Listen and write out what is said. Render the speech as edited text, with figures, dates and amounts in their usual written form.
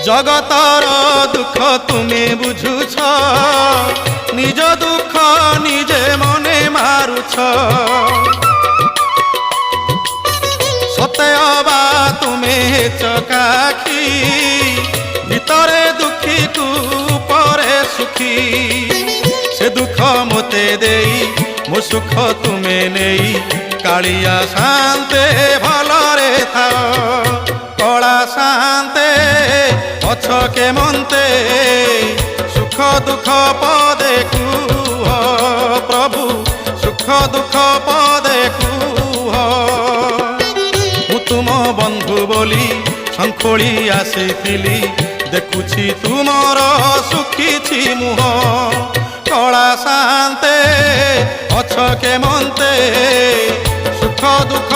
জগতর দুঃখ তুমি বুঝুছ, নিজ দুঃখ নিজে মনে মারুছ। সতে অবা তুমি চকাখি, ভিতরে দুঃখী কু পরে সুখী। সে দুঃখ মতে দেই মো সুখ তুমে নেই, কালিয়া শান্তে ভলরে থাও। কলা শান্তে অছ কেমন্তে, সুখ দুঃখ পদে কুহ প্রভু, সুখ দুঃখ পদে কুহ। মু তুম বন্ধু বলি শঙ্খোଳି আসিছিলি, দেখুছি তুমর সুখিছি মুহ। কলা শান্তে অছ কেমন্তে, সুখ দুঃখ